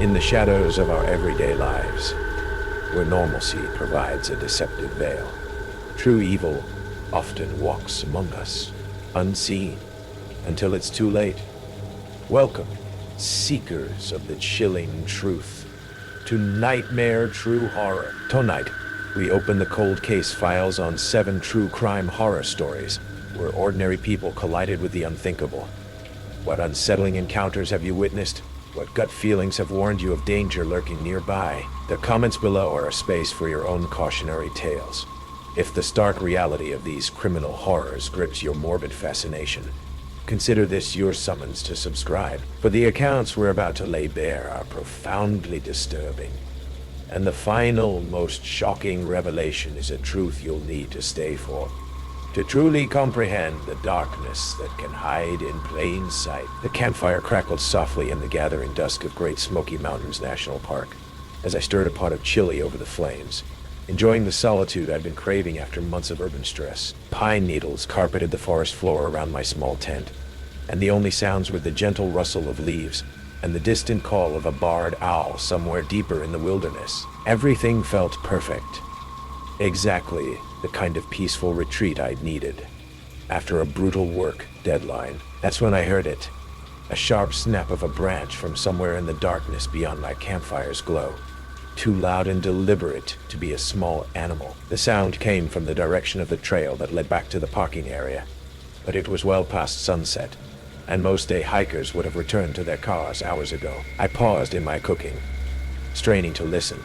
In the shadows of our everyday lives, where normalcy provides a deceptive veil, true evil often walks among us, unseen, until it's too late. Welcome, seekers of the chilling truth, to Nightmare True Horror. Tonight, we open the cold case files on 7 true crime horror stories where ordinary people collided with the unthinkable. What unsettling encounters have you witnessed? What gut feelings have warned you of danger lurking nearby? The comments below are a space for your own cautionary tales. If the stark reality of these criminal horrors grips your morbid fascination, consider this your summons to subscribe, for the accounts we're about to lay bare are profoundly disturbing. And the final, most shocking revelation is a truth you'll need to stay for, to truly comprehend the darkness that can hide in plain sight. The campfire crackled softly in the gathering dusk of Great Smoky Mountains National Park, as I stirred a pot of chili over the flames, enjoying the solitude I'd been craving after months of urban stress. Pine needles carpeted the forest floor around my small tent, and the only sounds were the gentle rustle of leaves and the distant call of a barred owl somewhere deeper in the wilderness. Everything felt perfect. Exactly the kind of peaceful retreat I'd needed after a brutal work deadline. That's when I heard it. A sharp snap of a branch from somewhere in the darkness beyond my campfire's glow. Too loud and deliberate to be a small animal. The sound came from the direction of the trail that led back to the parking area, but it was well past sunset, and most day hikers would have returned to their cars hours ago. I paused in my cooking, straining to listen,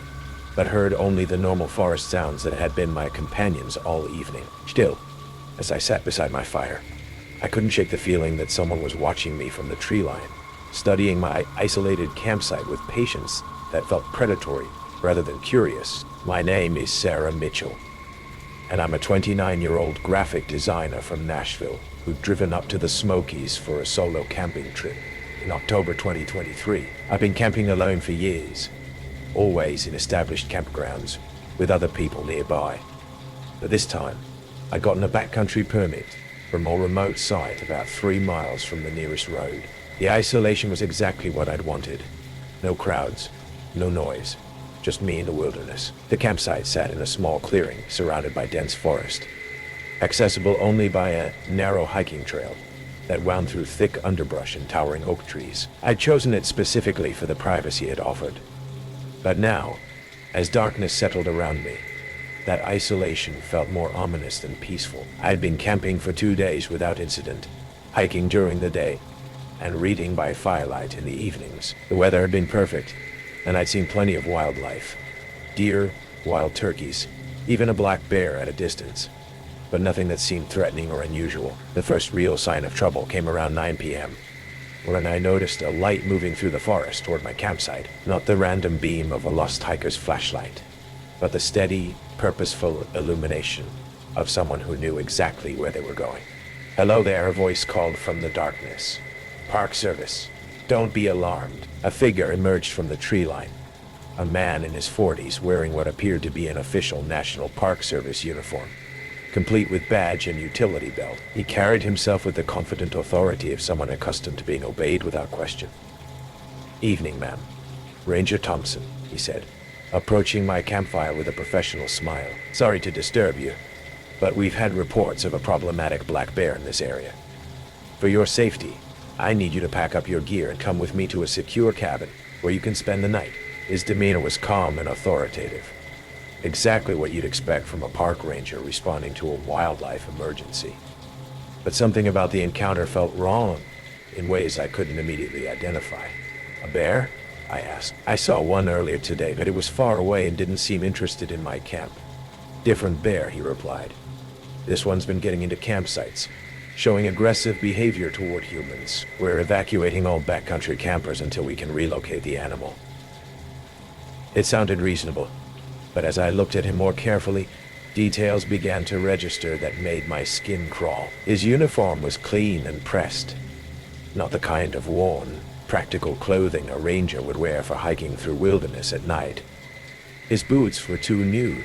but heard only the normal forest sounds that had been my companions all evening. Still, as I sat beside my fire, I couldn't shake the feeling that someone was watching me from the tree line, studying my isolated campsite with patience that felt predatory rather than curious. My name is Sarah Mitchell, and I'm a 29-year-old graphic designer from Nashville who'd driven up to the Smokies for a solo camping trip in October 2023. I've been camping alone for years, always in established campgrounds with other people nearby. But this time, I'd gotten a backcountry permit for a more remote site about 3 miles from the nearest road. The isolation was exactly what I'd wanted. No crowds, no noise, just me in the wilderness. The campsite sat in a small clearing surrounded by dense forest, accessible only by a narrow hiking trail that wound through thick underbrush and towering oak trees. I'd chosen it specifically for the privacy it offered. But now, as darkness settled around me, that isolation felt more ominous than peaceful. I'd been camping for 2 days without incident, hiking during the day, and reading by firelight in the evenings. The weather had been perfect, and I'd seen plenty of wildlife. Deer, wild turkeys, even a black bear at a distance, but nothing that seemed threatening or unusual. The first real sign of trouble came around 9 p.m., when I noticed a light moving through the forest toward my campsite. Not the random beam of a lost hiker's flashlight, but the steady, purposeful illumination of someone who knew exactly where they were going. "Hello there," a voice called from the darkness. "Park Service. Don't be alarmed." A figure emerged from the tree line, a man in his 40s wearing what appeared to be an official National Park Service uniform, complete with badge and utility belt. He carried himself with the confident authority of someone accustomed to being obeyed without question. "Evening, ma'am. Ranger Thompson," he said, approaching my campfire with a professional smile. "Sorry to disturb you, but we've had reports of a problematic black bear in this area. For your safety, I need you to pack up your gear and come with me to a secure cabin where you can spend the night." His demeanor was calm and authoritative. Exactly what you'd expect from a park ranger responding to a wildlife emergency. But something about the encounter felt wrong in ways I couldn't immediately identify. "A bear?" I asked. "I saw one earlier today, but it was far away and didn't seem interested in my camp." "Different bear," he replied. "This one's been getting into campsites, showing aggressive behavior toward humans. We're evacuating all backcountry campers until we can relocate the animal." It sounded reasonable, but as I looked at him more carefully, details began to register that made my skin crawl. His uniform was clean and pressed, not the kind of worn, practical clothing a ranger would wear for hiking through wilderness at night. His boots were too new,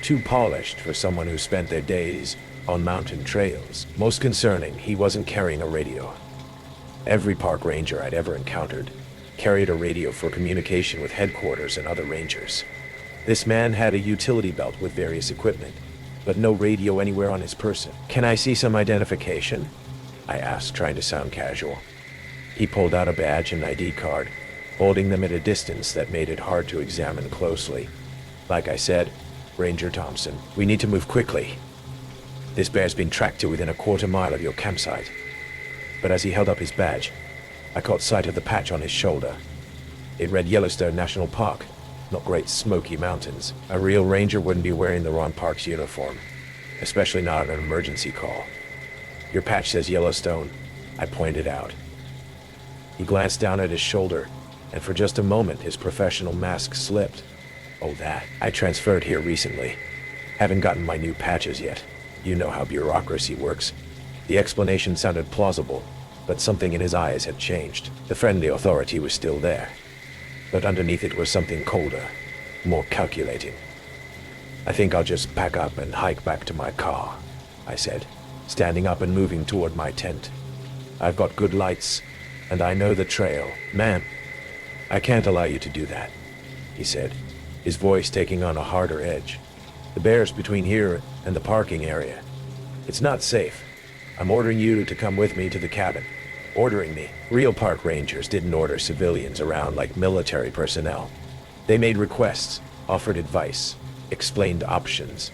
too polished for someone who spent their days on mountain trails. Most concerning, he wasn't carrying a radio. Every park ranger I'd ever encountered carried a radio for communication with headquarters and other rangers. This man had a utility belt with various equipment, but no radio anywhere on his person. "Can I see some identification?" I asked, trying to sound casual. He pulled out a badge and ID card, holding them at a distance that made it hard to examine closely. "Like I said, Ranger Thompson, we need to move quickly. This bear's been tracked to within a quarter mile of your campsite." But as he held up his badge, I caught sight of the patch on his shoulder. It read Yellowstone National Park, not Great Smoky Mountains. A real ranger wouldn't be wearing the Ron Parks uniform, especially not an emergency call. "Your patch says Yellowstone," I pointed out. He glanced down at his shoulder, and for just a moment his professional mask slipped. "Oh, that. I transferred here recently. Haven't gotten my new patches yet. You know how bureaucracy works." The explanation sounded plausible, but something in his eyes had changed. The friendly authority was still there, but underneath it was something colder, more calculating. "I think I'll just pack up and hike back to my car," I said, standing up and moving toward my tent. "I've got good lights, and I know the trail." "Man, I can't allow you to do that," he said, his voice taking on a harder edge. "The bear's between here and the parking area. It's not safe. I'm ordering you to come with me to the cabin." Ordering me. Real park rangers didn't order civilians around like military personnel. They made requests, offered advice, explained options.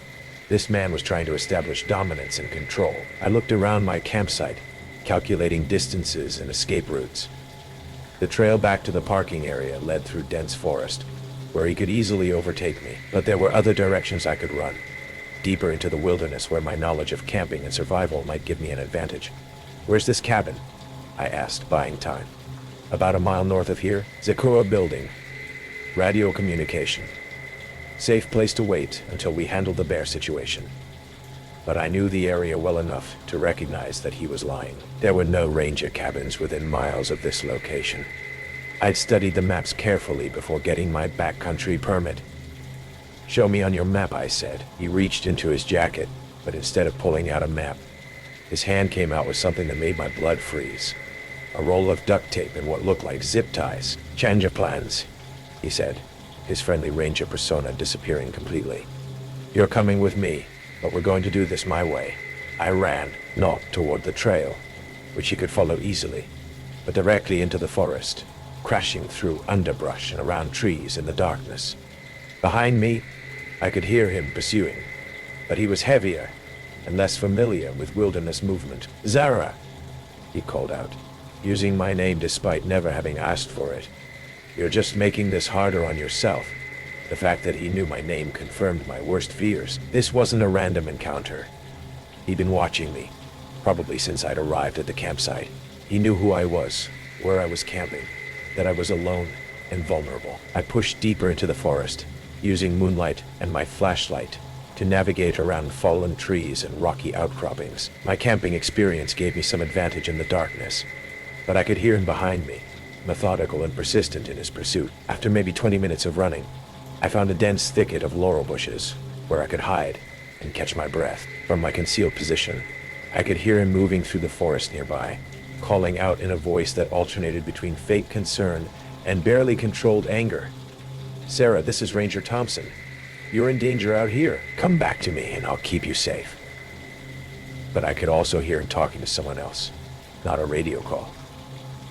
This man was trying to establish dominance and control. I looked around my campsite, calculating distances and escape routes. The trail back to the parking area led through dense forest, where he could easily overtake me, but there were other directions I could run, deeper into the wilderness where my knowledge of camping and survival might give me an advantage. "Where's this cabin?" I asked, buying time. "About a mile north of here, Zakura Building. Radio communication. Safe place to wait until we handle the bear situation." But I knew the area well enough to recognize that he was lying. There were no ranger cabins within miles of this location. I'd studied the maps carefully before getting my backcountry permit. "Show me on your map," I said. He reached into his jacket, but instead of pulling out a map, his hand came out with something that made my blood freeze. A roll of duct tape and what looked like zip ties. "Change of plans," he said, his friendly ranger persona disappearing completely. "You're coming with me, but we're going to do this my way." I ran, not toward the trail, which he could follow easily, but directly into the forest, crashing through underbrush and around trees in the darkness. Behind me, I could hear him pursuing, but he was heavier and less familiar with wilderness movement. "Zara," he called out, using my name despite never having asked for it. "You're just making this harder on yourself." The fact that he knew my name confirmed my worst fears. This wasn't a random encounter. He'd been watching me, probably since I'd arrived at the campsite. He knew who I was, where I was camping, that I was alone and vulnerable. I pushed deeper into the forest, using moonlight and my flashlight to navigate around fallen trees and rocky outcroppings. My camping experience gave me some advantage in the darkness, but I could hear him behind me, methodical and persistent in his pursuit. After maybe 20 minutes of running, I found a dense thicket of laurel bushes where I could hide and catch my breath. From my concealed position, I could hear him moving through the forest nearby, calling out in a voice that alternated between fake concern and barely controlled anger. "Sarah, this is Ranger Thompson. You're in danger out here. Come back to me and I'll keep you safe." But I could also hear him talking to someone else. Not a radio call,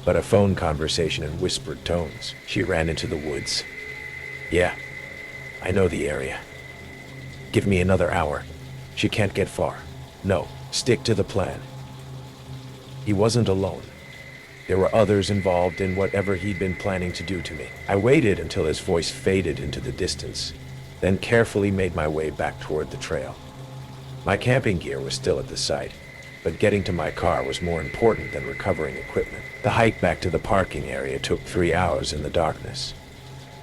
but a phone conversation in whispered tones. "She ran into the woods. Yeah, I know the area. Give me another hour. She can't get far. No, stick to the plan." He wasn't alone. There were others involved in whatever he'd been planning to do to me. I waited until his voice faded into the distance, then carefully made my way back toward the trail. My camping gear was still at the site, but getting to my car was more important than recovering equipment. The hike back to the parking area took 3 hours in the darkness,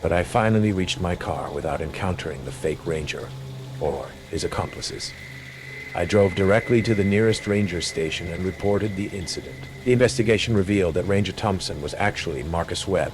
but I finally reached my car without encountering the fake ranger or his accomplices. I drove directly to the nearest ranger station and reported the incident. The investigation revealed that Ranger Thompson was actually Marcus Webb,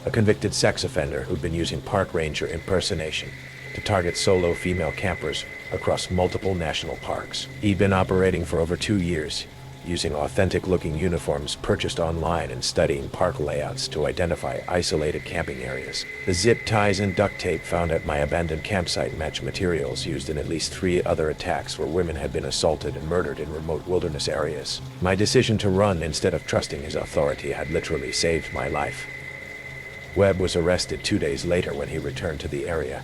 a convicted sex offender who'd been using park ranger impersonation to target solo female campers across multiple national parks. He'd been operating for over 2 years, using authentic-looking uniforms purchased online and studying park layouts to identify isolated camping areas. The zip ties and duct tape found at my abandoned campsite match materials used in at least 3 other attacks where women had been assaulted and murdered in remote wilderness areas. My decision to run instead of trusting his authority had literally saved my life. Webb was arrested 2 days later when he returned to the area,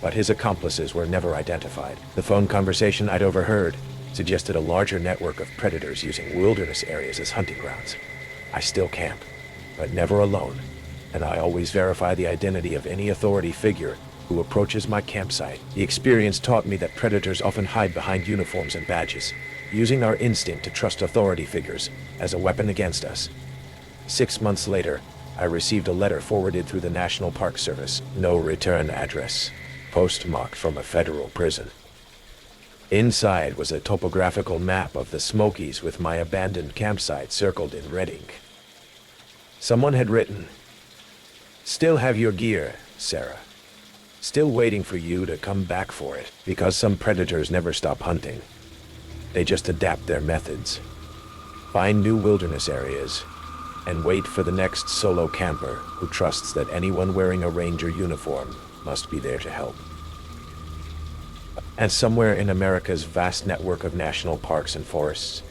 but his accomplices were never identified. The phone conversation I'd overheard suggested a larger network of predators using wilderness areas as hunting grounds. I still camp, but never alone, and I always verify the identity of any authority figure who approaches my campsite. The experience taught me that predators often hide behind uniforms and badges, using our instinct to trust authority figures as a weapon against us. 6 months later, I received a letter forwarded through the National Park Service. No return address. Postmarked from a federal prison. Inside was a topographical map of the Smokies with my abandoned campsite circled in red ink. Someone had written, "Still have your gear, Sarah. Still waiting for you to come back for it." Because some predators never stop hunting. They just adapt their methods. Find new wilderness areas, and wait for the next solo camper who trusts that anyone wearing a ranger uniform must be there to help. And somewhere in America's vast network of national parks and forests,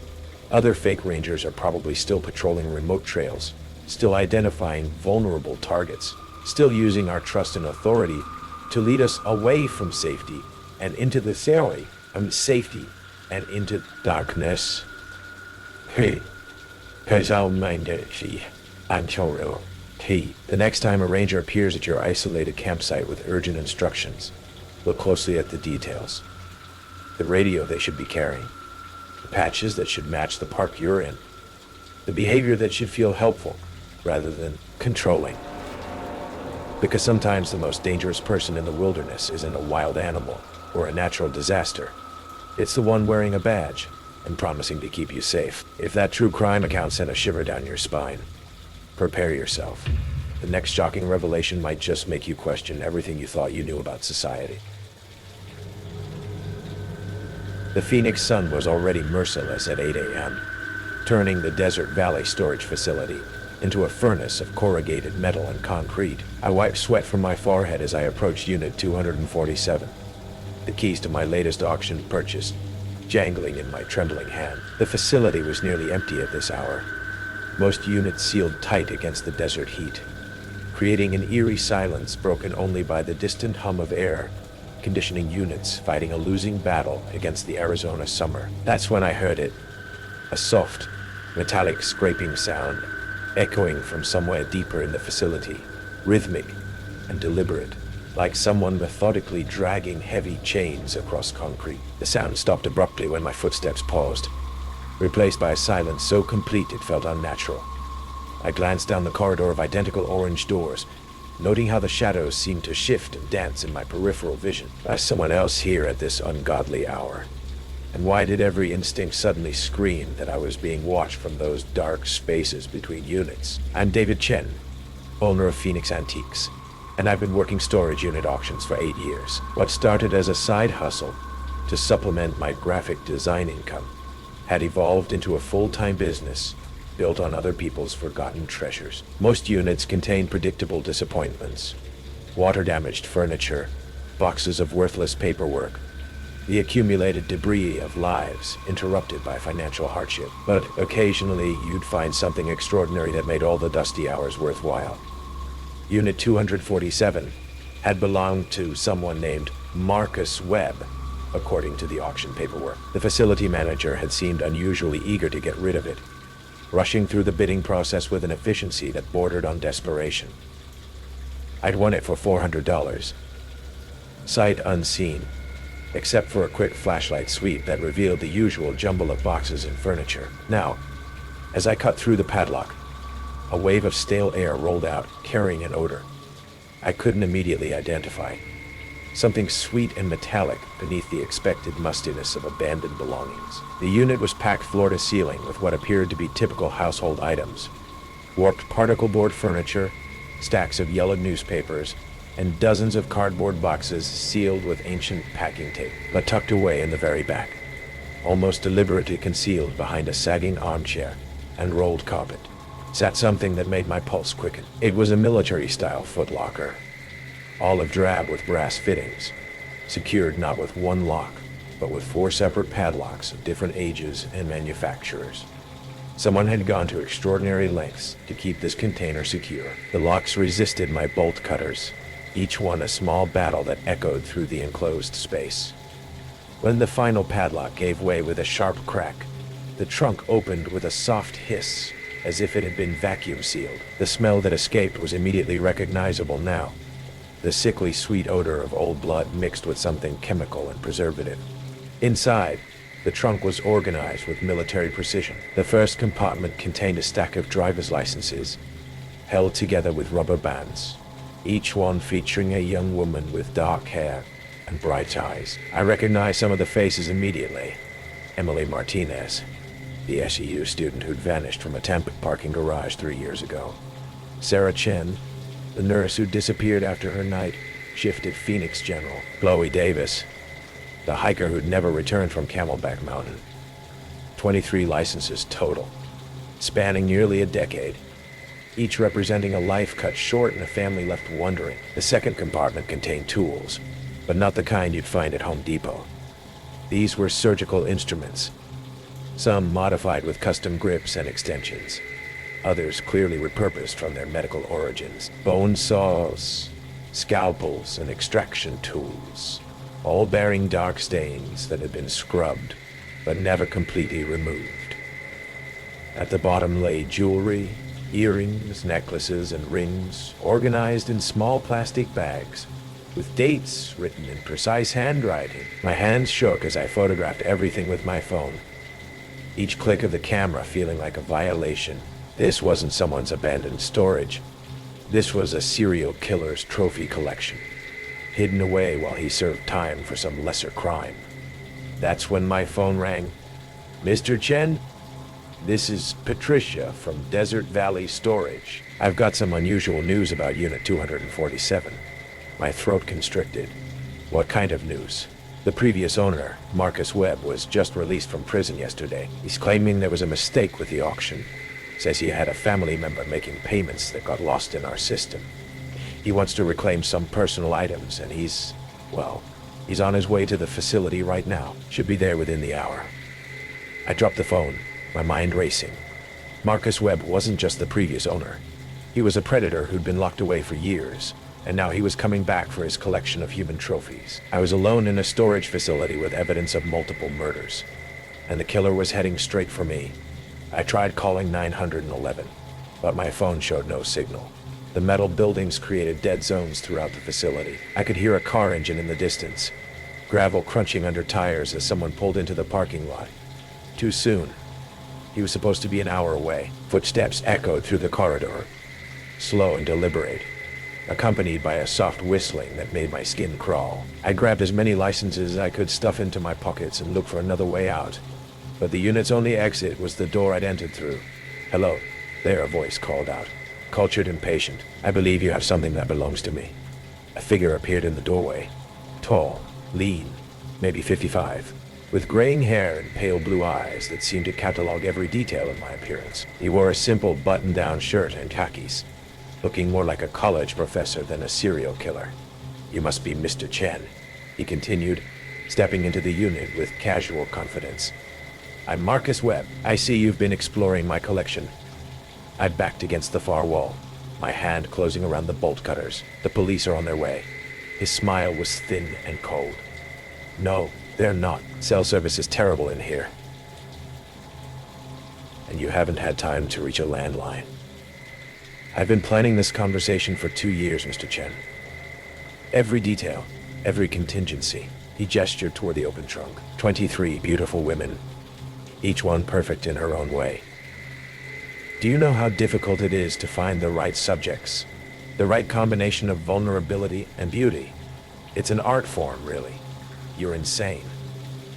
other fake rangers are probably still patrolling remote trails, still identifying vulnerable targets, still using our trust and authority to lead us away from safety and into the safety and into darkness. Hey, cause I'll mind it, Anchoro. The next time a ranger appears at your isolated campsite with urgent instructions, look closely at the details. The radio they should be carrying, the patches that should match the park you're in, the behavior that should feel helpful rather than controlling. Because sometimes the most dangerous person in the wilderness isn't a wild animal or a natural disaster. It's the one wearing a badge and promising to keep you safe. If that true crime account sent a shiver down your spine, prepare yourself. The next shocking revelation might just make you question everything you thought you knew about society. The Phoenix sun was already merciless at 8 a.m., turning the Desert Valley storage facility into a furnace of corrugated metal and concrete. I wiped sweat from my forehead as I approached Unit 247, the keys to my latest auction purchase jangling in my trembling hand. The facility was nearly empty at this hour, most units sealed tight against the desert heat, creating an eerie silence broken only by the distant hum of air conditioning units fighting a losing battle against the Arizona summer. That's when I heard it, a soft, metallic scraping sound echoing from somewhere deeper in the facility, rhythmic and deliberate, like someone methodically dragging heavy chains across concrete. The sound stopped abruptly when my footsteps paused, replaced by a silence so complete it felt unnatural. I glanced down the corridor of identical orange doors, noting how the shadows seemed to shift and dance in my peripheral vision. Was someone else here at this ungodly hour? And why did every instinct suddenly scream that I was being watched from those dark spaces between units? I'm David Chen, owner of Phoenix Antiques, and I've been working storage unit auctions for 8 years. What started as a side hustle to supplement my graphic design income had evolved into a full-time business built on other people's forgotten treasures. Most units contain predictable disappointments, water-damaged furniture, boxes of worthless paperwork, the accumulated debris of lives interrupted by financial hardship. But occasionally you'd find something extraordinary that made all the dusty hours worthwhile. Unit 247 had belonged to someone named Marcus Webb, according to the auction paperwork. The facility manager had seemed unusually eager to get rid of it, rushing through the bidding process with an efficiency that bordered on desperation. I'd won it for $400, sight unseen, except for a quick flashlight sweep that revealed the usual jumble of boxes and furniture. Now, as I cut through the padlock, a wave of stale air rolled out, carrying an odor I couldn't immediately identify. Something sweet and metallic beneath the expected mustiness of abandoned belongings. The unit was packed floor to ceiling with what appeared to be typical household items: warped particle board furniture, stacks of yellowed newspapers, and dozens of cardboard boxes sealed with ancient packing tape, but tucked away in the very back. Almost deliberately concealed behind a sagging armchair and rolled carpet, sat something that made my pulse quicken. It was a military-style footlocker, olive drab with brass fittings, secured not with one lock, but with 4 separate padlocks of different ages and manufacturers. Someone had gone to extraordinary lengths to keep this container secure. The locks resisted my bolt cutters, each one a small battle that echoed through the enclosed space. When the final padlock gave way with a sharp crack, the trunk opened with a soft hiss, as if it had been vacuum sealed. The smell that escaped was immediately recognizable now. The sickly sweet odor of old blood mixed with something chemical and preservative. Inside, the trunk was organized with military precision. The first compartment contained a stack of driver's licenses, held together with rubber bands, each one featuring a young woman with dark hair and bright eyes. I recognized some of the faces immediately. Emily Martinez, the SEU student who'd vanished from a Tampa parking garage 3 years ago. Sarah Chen, the nurse who disappeared after her night shift at Phoenix General. Chloe Davis, the hiker who'd never returned from Camelback Mountain. 23 licenses total, spanning nearly a decade, each representing a life cut short and a family left wondering. The second compartment contained tools, but not the kind you'd find at Home Depot. These were surgical instruments, some modified with custom grips and extensions, others clearly repurposed from their medical origins. Bone saws, scalpels, and extraction tools, all bearing dark stains that had been scrubbed, but never completely removed. At the bottom lay jewelry, earrings, necklaces, and rings, organized in small plastic bags, with dates written in precise handwriting. My hands shook as I photographed everything with my phone, each click of the camera feeling like a violation. This wasn't someone's abandoned storage. This was a serial killer's trophy collection, hidden away while he served time for some lesser crime. That's when my phone rang. "Mr. Chen? This is Patricia from Desert Valley Storage. I've got some unusual news about Unit 247. My throat constricted. "What kind of news?" "The previous owner, Marcus Webb, was just released from prison yesterday. He's claiming there was a mistake with the auction. Says he had a family member making payments that got lost in our system. He wants to reclaim some personal items, and he's on his way to the facility right now. Should be there within the hour." I dropped the phone, my mind racing. Marcus Webb wasn't just the previous owner. He was a predator who'd been locked away for years, and now he was coming back for his collection of human trophies. I was alone in a storage facility with evidence of multiple murders, and the killer was heading straight for me. I tried calling 911, but my phone showed no signal. The metal buildings created dead zones throughout the facility. I could hear a car engine in the distance, gravel crunching under tires as someone pulled into the parking lot. Too soon. He was supposed to be an hour away. Footsteps echoed through the corridor, slow and deliberate, accompanied by a soft whistling that made my skin crawl. I grabbed as many licenses as I could stuff into my pockets and looked for another way out, but the unit's only exit was the door I'd entered through. "Hello," there a voice called out, cultured and patient. "I believe you have something that belongs to me." A figure appeared in the doorway, tall, lean, maybe 55, with graying hair and pale blue eyes that seemed to catalog every detail of my appearance. He wore a simple button-down shirt and khakis, looking more like a college professor than a serial killer. "You must be Mr. Chen," he continued, stepping into the unit with casual confidence. "I'm Marcus Webb. I see you've been exploring my collection." I backed against the far wall, my hand closing around the bolt cutters. "The police are on their way." His smile was thin and cold. "No, they're not. Cell service is terrible in here. And you haven't had time to reach a landline. I've been planning this conversation for 2 years, Mr. Chen. Every detail, every contingency." He gestured toward the open trunk. 23 beautiful women, each one perfect in her own way. "Do you know how difficult it is to find the right subjects, the right combination of vulnerability and beauty? It's an art form, really. You're insane."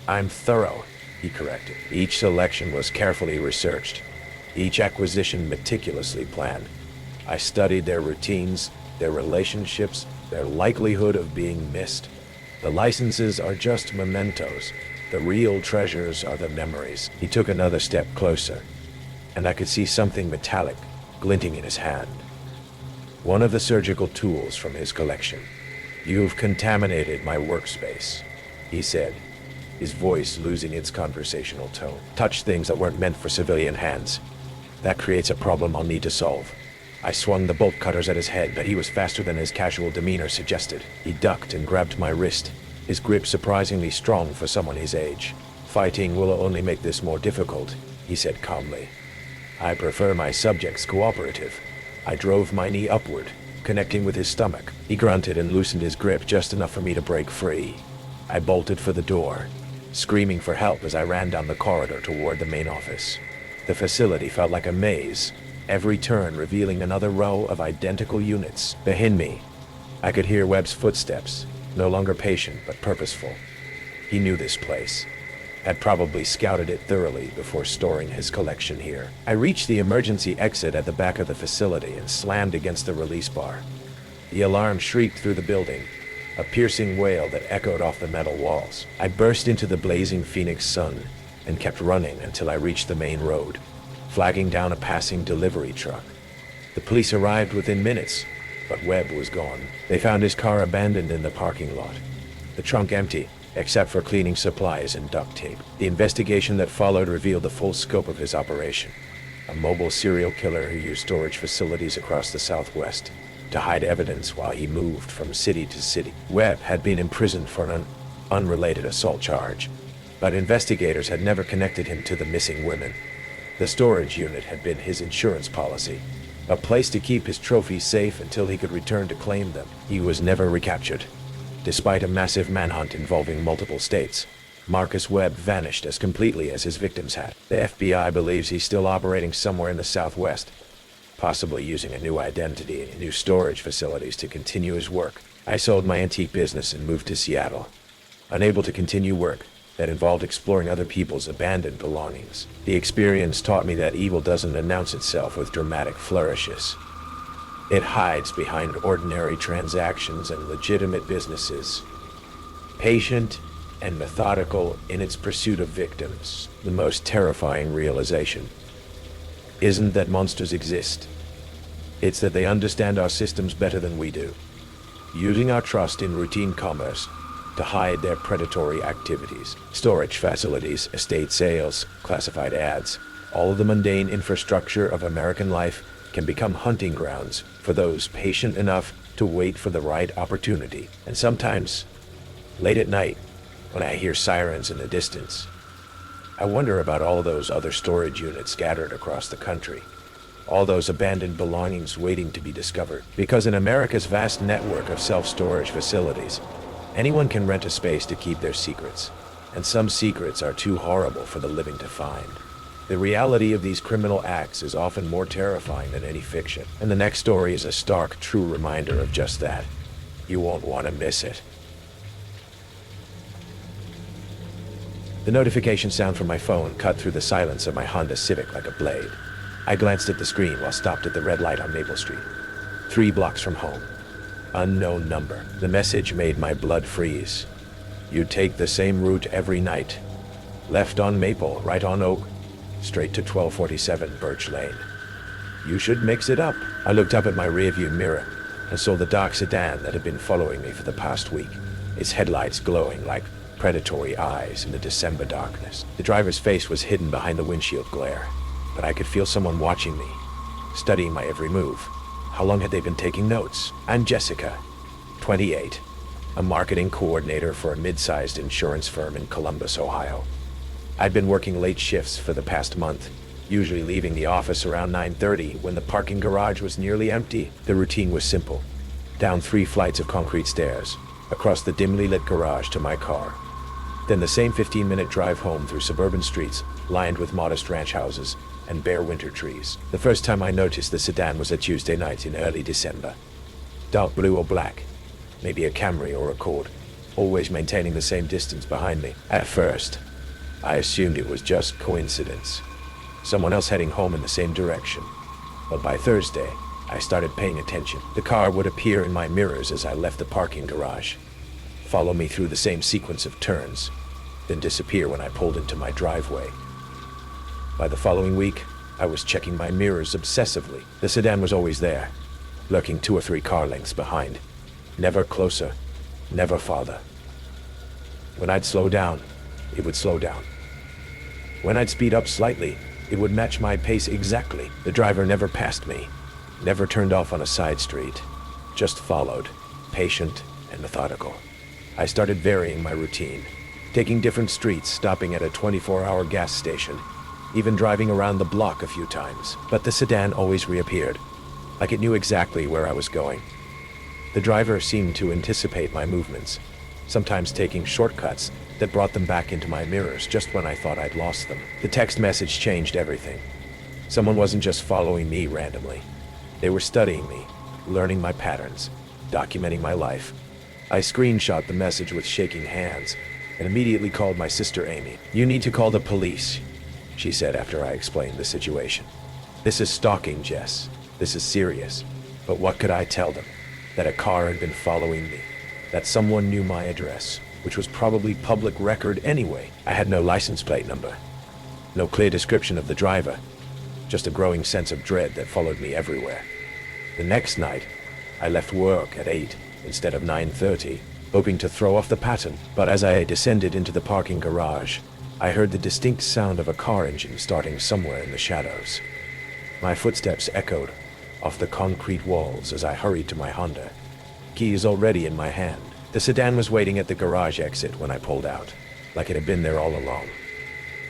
"I'm thorough," he corrected. "Each selection was carefully researched, each acquisition meticulously planned. I studied their routines, their relationships, their likelihood of being missed. The licenses are just mementos, The real treasures are the memories. He took another step closer, and I could see something metallic glinting in his hand. One of the surgical tools from his collection. "You've contaminated my workspace," he said, his voice losing its conversational tone. "Touch things that weren't meant for civilian hands. That creates a problem I'll need to solve." I swung the bolt cutters at his head, but he was faster than his casual demeanor suggested. He ducked and grabbed my wrist, his grip surprisingly strong for someone his age. "Fighting will only make this more difficult," he said calmly. "I prefer my subjects cooperative." I drove my knee upward, connecting with his stomach. He grunted and loosened his grip just enough for me to break free. I bolted for the door, screaming for help as I ran down the corridor toward the main office. The facility felt like a maze, every turn revealing another row of identical units. Behind me, I could hear Webb's footsteps, no longer patient but purposeful. He knew this place, had probably scouted it thoroughly before storing his collection here. I reached the emergency exit at the back of the facility and slammed against the release bar. The alarm shrieked through the building, a piercing wail that echoed off the metal walls. I burst into the blazing Phoenix sun and kept running until I reached the main road, flagging down a passing delivery truck. The police arrived within minutes, but Webb was gone. They found his car abandoned in the parking lot, the trunk empty, except for cleaning supplies and duct tape. The investigation that followed revealed the full scope of his operation. A mobile serial killer who used storage facilities across the Southwest to hide evidence while he moved from city to city. Webb had been imprisoned for an unrelated assault charge, but investigators had never connected him to the missing women. The storage unit had been his insurance policy, a place to keep his trophies safe until he could return to claim them. He was never recaptured. Despite a massive manhunt involving multiple states, Marcus Webb vanished as completely as his victims had. The FBI believes he's still operating somewhere in the Southwest, possibly using a new identity and new storage facilities to continue his work. I sold my antique business and moved to Seattle, unable to continue work that involved exploring other people's abandoned belongings. The experience taught me that evil doesn't announce itself with dramatic flourishes. It hides behind ordinary transactions and legitimate businesses, patient and methodical in its pursuit of victims. The most terrifying realization isn't that monsters exist. It's that they understand our systems better than we do, using our trust in routine commerce to hide their predatory activities. Storage facilities, estate sales, classified ads, all of the mundane infrastructure of American life can become hunting grounds for those patient enough to wait for the right opportunity. And sometimes, late at night, when I hear sirens in the distance, I wonder about all those other storage units scattered across the country, all those abandoned belongings waiting to be discovered. Because in America's vast network of self-storage facilities, anyone can rent a space to keep their secrets, and some secrets are too horrible for the living to find. The reality of these criminal acts is often more terrifying than any fiction, and the next story is a stark, true reminder of just that. You won't want to miss it. The notification sound from my phone cut through the silence of my Honda Civic like a blade. I glanced at the screen while stopped at the red light on Maple Street, 3 blocks from home. Unknown number. The message made my blood freeze. You take the same route every night. Left on Maple, right on Oak, straight to 1247 Birch Lane. You should mix it up. I looked up at my rearview mirror and saw the dark sedan that had been following me for the past week, its headlights glowing like predatory eyes in the December darkness. The driver's face was hidden behind the windshield glare, but I could feel someone watching me, studying my every move. How long had they been taking notes? I'm Jessica, 28, a marketing coordinator for a mid-sized insurance firm in Columbus, Ohio. I'd been working late shifts for the past month, usually leaving the office around 9:30 when the parking garage was nearly empty. The routine was simple. Down 3 flights of concrete stairs, across the dimly lit garage to my car. Then the same 15-minute drive home through suburban streets lined with modest ranch houses and bare winter trees. The first time I noticed the sedan was a Tuesday night in early December. Dark blue or black, maybe a Camry or Accord, always maintaining the same distance behind me. At first, I assumed it was just coincidence, someone else heading home in the same direction. But by Thursday, I started paying attention. The car would appear in my mirrors as I left the parking garage, follow me through the same sequence of turns, then disappear when I pulled into my driveway. By the following week, I was checking my mirrors obsessively. The sedan was always there, lurking 2 or 3 car lengths behind. Never closer, never farther. When I'd slow down, it would slow down. When I'd speed up slightly, it would match my pace exactly. The driver never passed me, never turned off on a side street, just followed, patient and methodical. I started varying my routine, taking different streets, stopping at a 24-hour gas station, even driving around the block a few times. But the sedan always reappeared, like it knew exactly where I was going. The driver seemed to anticipate my movements, sometimes taking shortcuts that brought them back into my mirrors just when I thought I'd lost them. The text message changed everything. Someone wasn't just following me randomly. They were studying me, learning my patterns, documenting my life. I screenshot the message with shaking hands and immediately called my sister Amy. "You need to call the police," she said after I explained the situation. "This is stalking, Jess. This is serious." But what could I tell them? That a car had been following me, that someone knew my address, which was probably public record anyway. I had no license plate number, no clear description of the driver, just a growing sense of dread that followed me everywhere. The next night, I left work at 8 instead of 9:30, hoping to throw off the pattern. But as I descended into the parking garage, I heard the distinct sound of a car engine starting somewhere in the shadows. My footsteps echoed off the concrete walls as I hurried to my Honda, keys already in my hand. The sedan was waiting at the garage exit when I pulled out, like it had been there all along.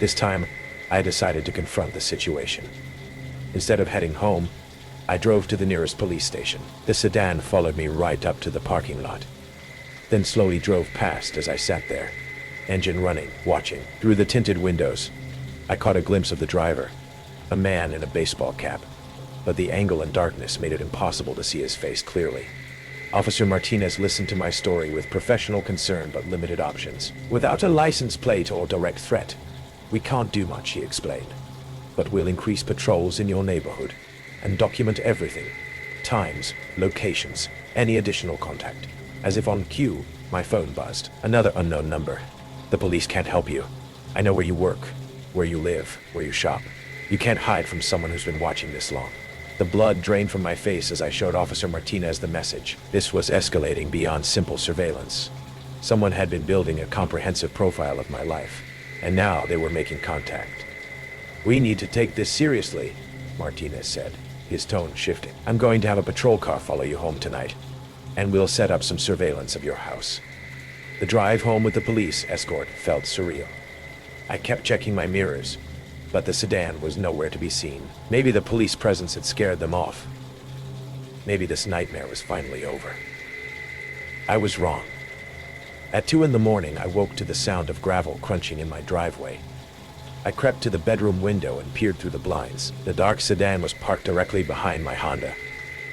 This time, I decided to confront the situation. Instead of heading home, I drove to the nearest police station. The sedan followed me right up to the parking lot, then slowly drove past as I sat there, engine running, watching. Through the tinted windows, I caught a glimpse of the driver, a man in a baseball cap, but the angle and darkness made it impossible to see his face clearly. Officer Martinez listened to my story with professional concern but limited options. "Without a license plate or direct threat, we can't do much," he explained. "But we'll increase patrols in your neighborhood and document everything. Times, locations, any additional contact." As if on cue, my phone buzzed. Another unknown number. "The police can't help you. I know where you work, where you live, where you shop. You can't hide from someone who's been watching this long." The blood drained from my face as I showed Officer Martinez the message. This was escalating beyond simple surveillance. Someone had been building a comprehensive profile of my life, and now they were making contact. "We need to take this seriously," Martinez said, his tone shifting. "I'm going to have a patrol car follow you home tonight, and we'll set up some surveillance of your house." The drive home with the police escort felt surreal. I kept checking my mirrors, but the sedan was nowhere to be seen. Maybe the police presence had scared them off. Maybe this nightmare was finally over. I was wrong. At 2 a.m, I woke to the sound of gravel crunching in my driveway. I crept to the bedroom window and peered through the blinds. The dark sedan was parked directly behind my Honda,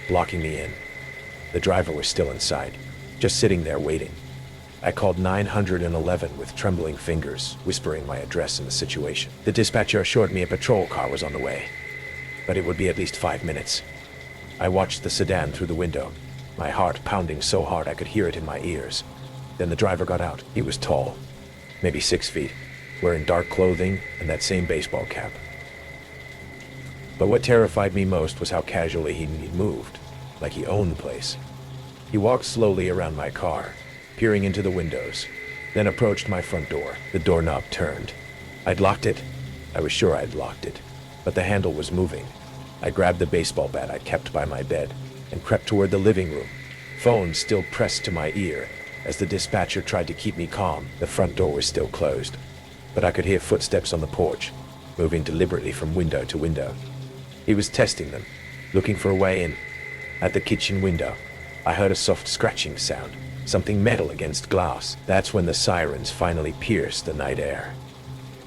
blocking me in. The driver was still inside, just sitting there waiting. I called 911 with trembling fingers, whispering my address and the situation. The dispatcher assured me a patrol car was on the way, but it would be at least 5 minutes. I watched the sedan through the window, my heart pounding so hard I could hear it in my ears. Then the driver got out. He was tall, maybe 6 feet, wearing dark clothing and that same baseball cap. But what terrified me most was how casually he moved, like he owned the place. He walked slowly around my car, peering into the windows, then approached my front door. The doorknob turned. I'd locked it. I was sure I'd locked it, but the handle was moving. I grabbed the baseball bat I kept by my bed and crept toward the living room, phone still pressed to my ear as the dispatcher tried to keep me calm. The front door was still closed, but I could hear footsteps on the porch, moving deliberately from window to window. He was testing them, looking for a way in. At the kitchen window, I heard a soft scratching sound, something metal against glass. That's when the sirens finally pierced the night air.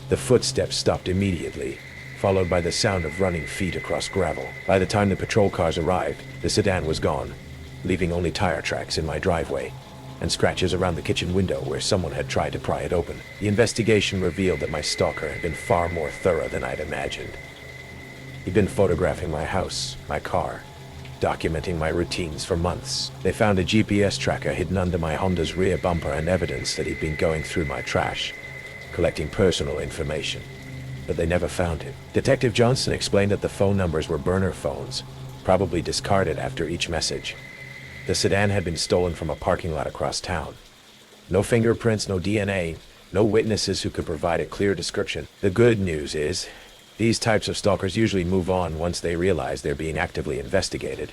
The footsteps stopped immediately, followed by the sound of running feet across gravel. By the time the patrol cars arrived, the sedan was gone, leaving only tire tracks in my driveway and scratches around the kitchen window where someone had tried to pry it open. The investigation revealed that my stalker had been far more thorough than I'd imagined. He'd been photographing my house, my car, documenting my routines for months. They found a GPS tracker hidden under my Honda's rear bumper and evidence that he'd been going through my trash, collecting personal information. But they never found him. Detective Johnson explained that the phone numbers were burner phones, probably discarded after each message. The sedan had been stolen from a parking lot across town. No fingerprints, no DNA, no witnesses who could provide a clear description. The good news is, these types of stalkers usually move on once they realize they're being actively investigated,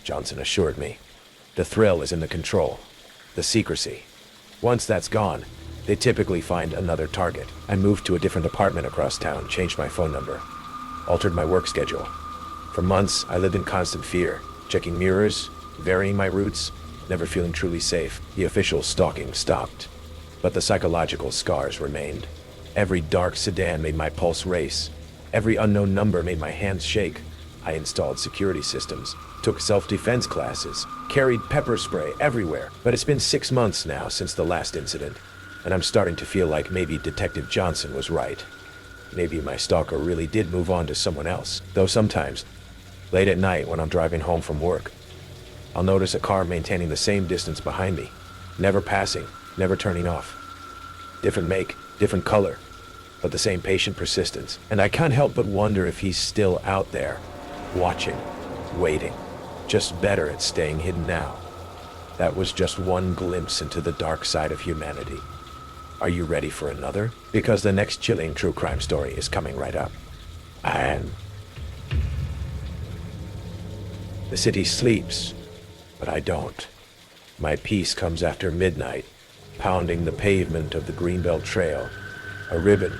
Johnson assured me. The thrill is in the control, the secrecy. Once that's gone, they typically find another target. I moved to a different apartment across town, changed my phone number, altered my work schedule. For months, I lived in constant fear, checking mirrors, varying my routes, never feeling truly safe. The official stalking stopped, but the psychological scars remained. Every dark sedan made my pulse race. Every unknown number made my hands shake. I installed security systems, took self-defense classes, carried pepper spray everywhere. But it's been 6 months now since the last incident, and I'm starting to feel like maybe Detective Johnson was right. Maybe my stalker really did move on to someone else. Though sometimes, late at night when I'm driving home from work, I'll notice a car maintaining the same distance behind me, never passing, never turning off. Different make, different color, but the same patient persistence. And I can't help but wonder if he's still out there, watching, waiting, just better at staying hidden now. That was just one glimpse into the dark side of humanity. Are you ready for another? Because the next chilling true crime story is coming right up. And the city sleeps, but I don't. My peace comes after midnight, pounding the pavement of the Greenbelt Trail, a ribbon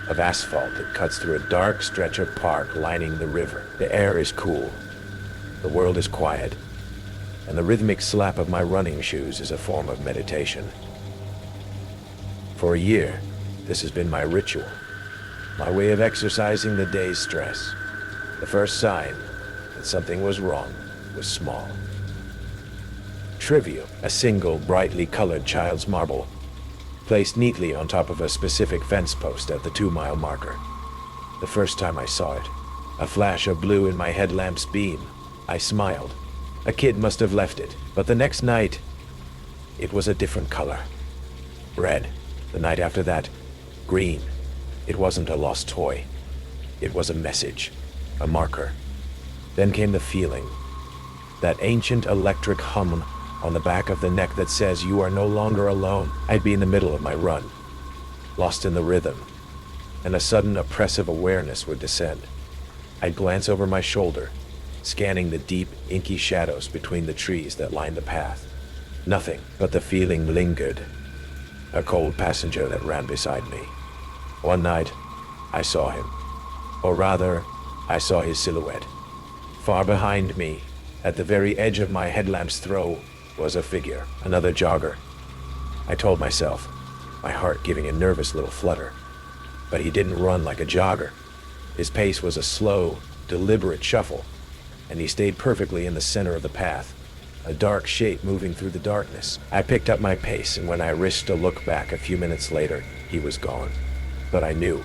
of asphalt that cuts through a dark stretch of park lining the river. The air is cool, the world is quiet, and the rhythmic slap of my running shoes is a form of meditation. For a year, this has been my ritual, my way of exercising the day's stress. The first sign that something was wrong was small. Trivial, a single brightly colored child's marble, placed neatly on top of a specific fence post at the 2-mile marker. The first time I saw it, a flash of blue in my headlamp's beam, I smiled. A kid must have left it. But the next night, it was a different color. Red. The night after that, green. It wasn't a lost toy. It was a message, a marker. Then came the feeling, that ancient electric hum on the back of the neck that says you are no longer alone. I'd be in the middle of my run, lost in the rhythm, and a sudden oppressive awareness would descend. I'd glance over my shoulder, scanning the deep, inky shadows between the trees that lined the path. Nothing, but the feeling lingered. A cold passenger that ran beside me. One night, I saw him. Or rather, I saw his silhouette. Far behind me, at the very edge of my headlamp's throw, was a figure, another jogger. I told myself, my heart giving a nervous little flutter. But he didn't run like a jogger. His pace was a slow, deliberate shuffle, and he stayed perfectly in the center of the path, a dark shape moving through the darkness. I picked up my pace, and when I risked a look back a few minutes later, he was gone. But I knew,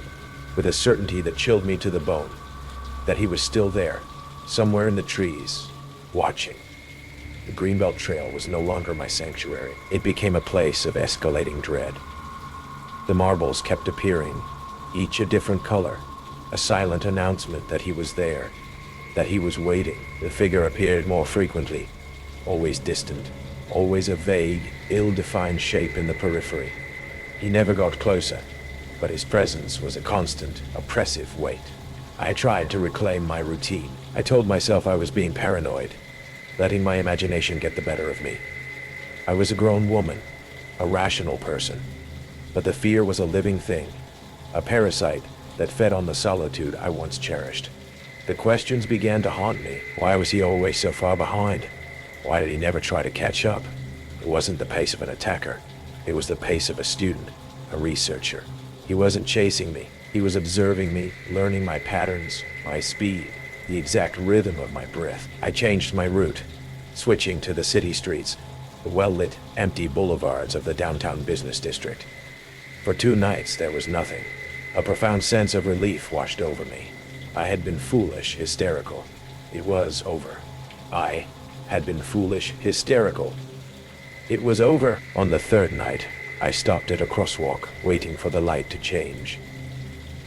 with a certainty that chilled me to the bone, that he was still there, somewhere in the trees, watching. The Greenbelt Trail was no longer my sanctuary. It became a place of escalating dread. The marbles kept appearing, each a different color, a silent announcement that he was there, that he was waiting. The figure appeared more frequently, always distant, always a vague, ill-defined shape in the periphery. He never got closer, but his presence was a constant, oppressive weight. I tried to reclaim my routine. I told myself I was being paranoid, letting my imagination get the better of me. I was a grown woman, a rational person, but the fear was a living thing, a parasite that fed on the solitude I once cherished. The questions began to haunt me. Why was he always so far behind? Why did he never try to catch up? It wasn't the pace of an attacker. It was the pace of a student, a researcher. He wasn't chasing me. He was observing me, learning my patterns, my speed, the exact rhythm of my breath. I changed my route, switching to the city streets, the well-lit, empty boulevards of the downtown business district. For 2 nights there was nothing. A profound sense of relief washed over me. I had been foolish, hysterical. It was over. I had been foolish, hysterical. It was over. On the 3rd night, I stopped at a crosswalk, waiting for the light to change.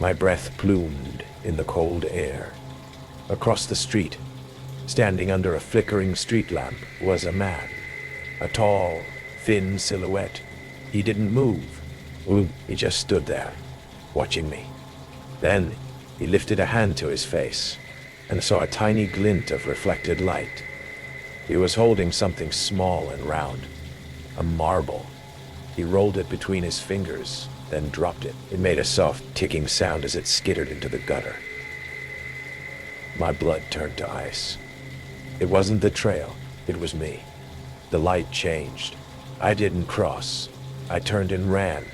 My breath plumed in the cold air. Across the street, standing under a flickering street lamp, was a man. A tall, thin silhouette. He didn't move. He just stood there, watching me. Then, he lifted a hand to his face, and saw a tiny glint of reflected light. He was holding something small and round, a marble. He rolled it between his fingers, then dropped it. It made a soft ticking sound as it skittered into the gutter. My blood turned to ice. It wasn't the trail, it was me. The light changed. I didn't cross. I turned and ran,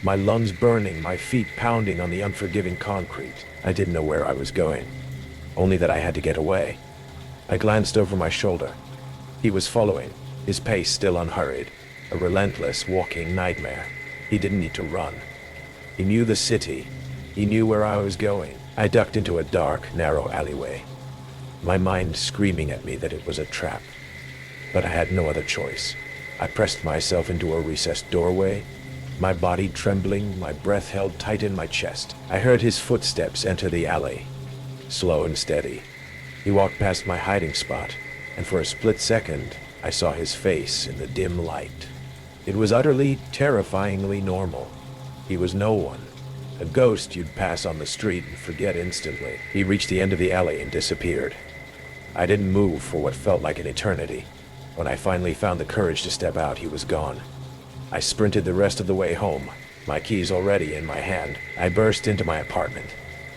my lungs burning, my feet pounding on the unforgiving concrete. I didn't know where I was going, only that I had to get away. I glanced over my shoulder. He was following, his pace still unhurried, a relentless walking nightmare. He didn't need to run. He knew the city. He knew where I was going. I ducked into a dark, narrow alleyway, my mind screaming at me that it was a trap. But I had no other choice. I pressed myself into a recessed doorway, my body trembling, my breath held tight in my chest. I heard his footsteps enter the alley, slow and steady. He walked past my hiding spot, and for a split second, I saw his face in the dim light. It was utterly, terrifyingly normal. He was no one, a ghost you'd pass on the street and forget instantly. He reached the end of the alley and disappeared. I didn't move for what felt like an eternity. When I finally found the courage to step out, he was gone. I sprinted the rest of the way home, my keys already in my hand. I burst into my apartment,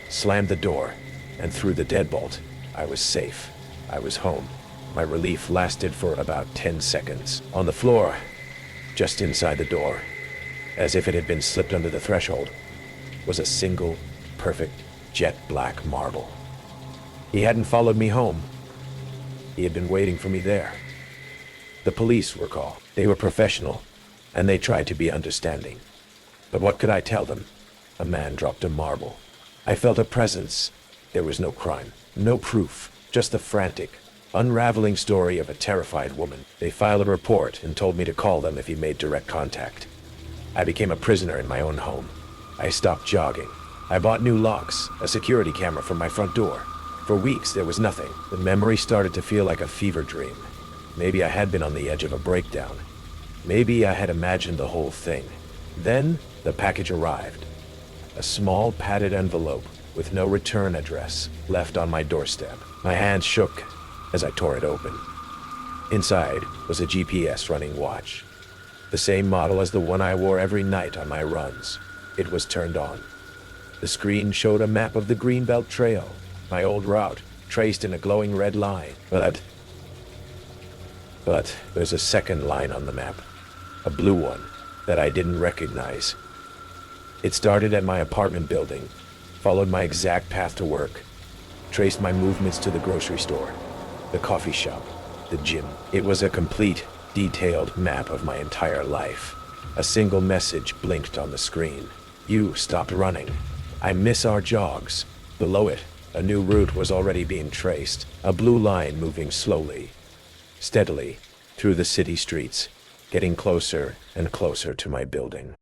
slammed the door, and through the deadbolt. I was safe. I was home. My relief lasted for about 10 seconds. On the floor, just inside the door, as if it had been slipped under the threshold, was a single, perfect, jet black marble. He hadn't followed me home. He had been waiting for me there. The police were called. They were professional, and they tried to be understanding. But what could I tell them? A man dropped a marble. I felt a presence. There was no crime, no proof, just the frantic, unraveling story of a terrified woman. They filed a report and told me to call them if he made direct contact. I became a prisoner in my own home. I stopped jogging. I bought new locks, a security camera for my front door. For weeks, there was nothing. The memory started to feel like a fever dream. Maybe I had been on the edge of a breakdown. Maybe I had imagined the whole thing. Then, the package arrived. A small padded envelope with no return address left on my doorstep. My hand shook as I tore it open. Inside was a GPS running watch, the same model as the one I wore every night on my runs. It was turned on. The screen showed a map of the Greenbelt Trail, my old route, traced in a glowing red line. But there's a second line on the map, a blue one that I didn't recognize. It started at my apartment building, followed my exact path to work, traced my movements to the grocery store, the coffee shop, the gym. It was a complete, detailed map of my entire life. A single message blinked on the screen. You stopped running. I miss our jogs. Below it, a new route was already being traced, a blue line moving slowly, steadily, through the city streets, getting closer and closer to my building.